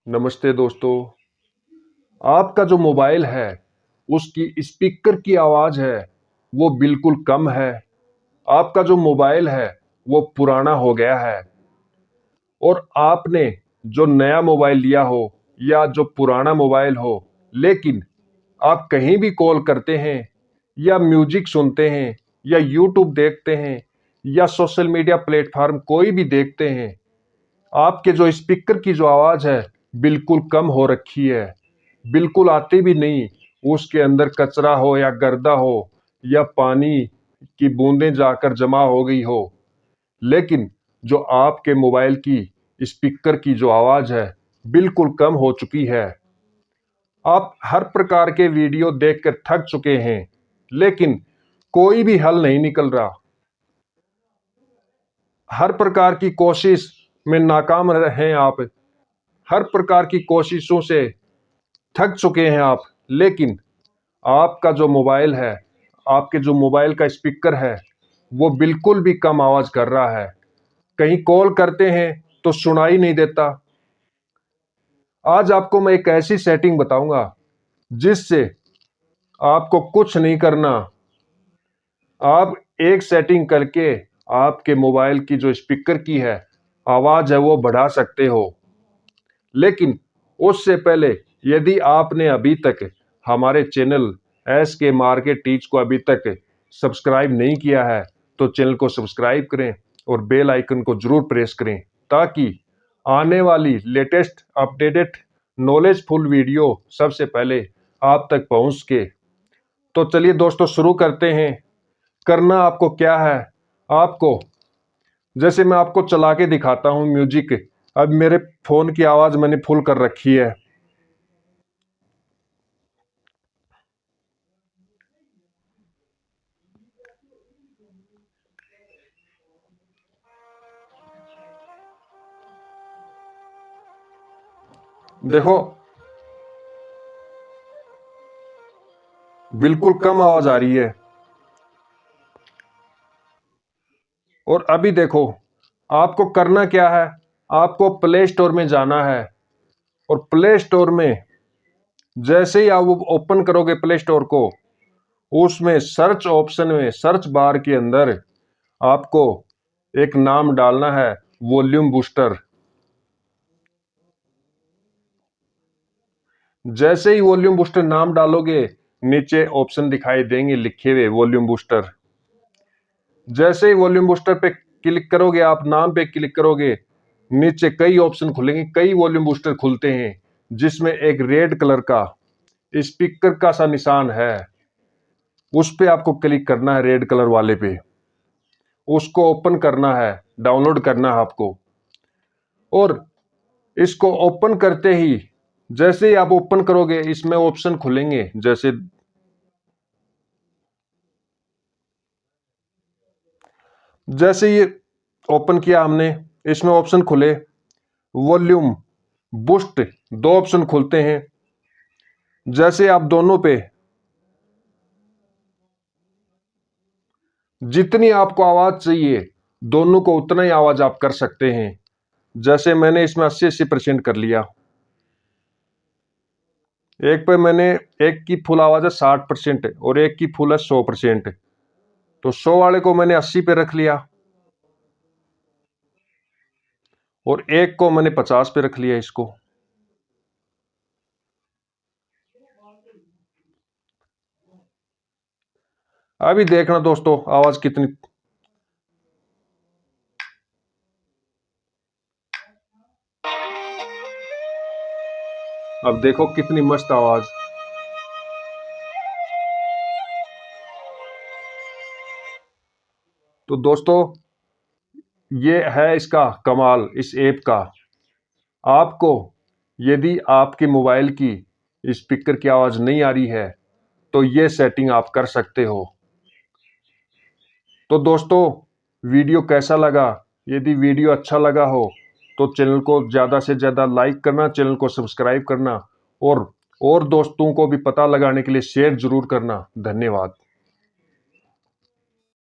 नमस्ते दोस्तों। आपका जो मोबाइल है उसकी स्पीकर की आवाज़ है वो बिल्कुल कम है। आपका जो मोबाइल है वो पुराना हो गया है और आपने जो नया मोबाइल लिया हो या जो पुराना मोबाइल हो, लेकिन आप कहीं भी कॉल करते हैं या म्यूजिक सुनते हैं या यूट्यूब देखते हैं या सोशल मीडिया प्लेटफॉर्म कोई भी देखते हैं, आपके जो स्पीकर की जो आवाज़ है बिल्कुल कम हो रखी है, बिल्कुल आती भी नहीं। उसके अंदर कचरा हो या गर्दा हो या पानी की बूंदें जाकर जमा हो गई हो, लेकिन जो आपके मोबाइल की स्पीकर की जो आवाज़ है बिल्कुल कम हो चुकी है। आप हर प्रकार के वीडियो देखकर थक चुके हैं, लेकिन कोई भी हल नहीं निकल रहा। हर प्रकार की कोशिश में नाकाम हैं आप। हर प्रकार की कोशिशों से थक चुके हैं आप, लेकिन आपका जो मोबाइल है, आपके जो मोबाइल का स्पीकर है वो बिल्कुल भी कम आवाज़ कर रहा है। कहीं कॉल करते हैं तो सुनाई नहीं देता। आज आपको मैं एक ऐसी सेटिंग बताऊंगा जिससे आपको कुछ नहीं करना। आप एक सेटिंग करके आपके मोबाइल की जो स्पीकर की है आवाज़ है वो बढ़ा सकते हो। लेकिन उससे पहले यदि आपने अभी तक हमारे चैनल एस के मार्केट टीच को अभी तक सब्सक्राइब नहीं किया है तो चैनल को सब्सक्राइब करें और बेल आइकन को जरूर प्रेस करें, ताकि आने वाली लेटेस्ट अपडेटेड नॉलेजफुल वीडियो सबसे पहले आप तक पहुंच सके। तो चलिए दोस्तों शुरू करते हैं। करना आपको क्या है, आपको जैसे मैं आपको चला के दिखाता हूं म्यूजिक। अब मेरे फोन की आवाज मैंने फुल कर रखी है। देखो बिल्कुल कम आवाज आ रही है। और अभी देखो, आपको करना क्या है, आपको प्ले स्टोर में जाना है और प्ले स्टोर में जैसे ही आप वो ओपन करोगे प्ले स्टोर को, उसमें सर्च ऑप्शन में सर्च बार के अंदर आपको एक नाम डालना है, वॉल्यूम बूस्टर। जैसे ही वॉल्यूम बूस्टर नाम डालोगे नीचे ऑप्शन दिखाई देंगे लिखे हुए वॉल्यूम बूस्टर। जैसे ही वॉल्यूम बूस्टर पे क्लिक करोगे, आप नाम पे क्लिक करोगे, नीचे कई ऑप्शन खुलेंगे, कई वॉल्यूम बूस्टर खुलते हैं जिसमें एक रेड कलर का स्पीकर का सा निशान है। उस पे आपको क्लिक करना है, रेड कलर वाले पे। उसको ओपन करना है, डाउनलोड करना है आपको। और इसको ओपन करते ही जैसे ही आप ओपन करोगे इसमें ऑप्शन खुलेंगे। जैसे ये ओपन किया हमने, इसमें ऑप्शन खुले, वॉल्यूम बूस्ट, दो ऑप्शन खुलते हैं। जैसे आप दोनों पे जितनी आपको आवाज चाहिए दोनों को उतना ही आवाज आप कर सकते हैं। जैसे मैंने इसमें 80% कर लिया। एक पे मैंने, एक की फुल आवाज है 60% और एक की फुल है 100%। तो 100 वाले को मैंने 80 पे रख लिया और एक को मैंने 50 पे रख लिया इसको। अभी देखना दोस्तों आवाज कितनी, अब देखो कितनी मस्त आवाज। तो दोस्तों ये है इसका कमाल इस ऐप का। आपको यदि आपके मोबाइल की स्पीकर की आवाज नहीं आ रही है तो ये सेटिंग आप कर सकते हो। तो दोस्तों वीडियो कैसा लगा? यदि वीडियो अच्छा लगा हो तो चैनल को ज़्यादा से ज़्यादा लाइक करना, चैनल को सब्सक्राइब करना और दोस्तों को भी पता लगाने के लिए शेयर जरूर करना। धन्यवाद।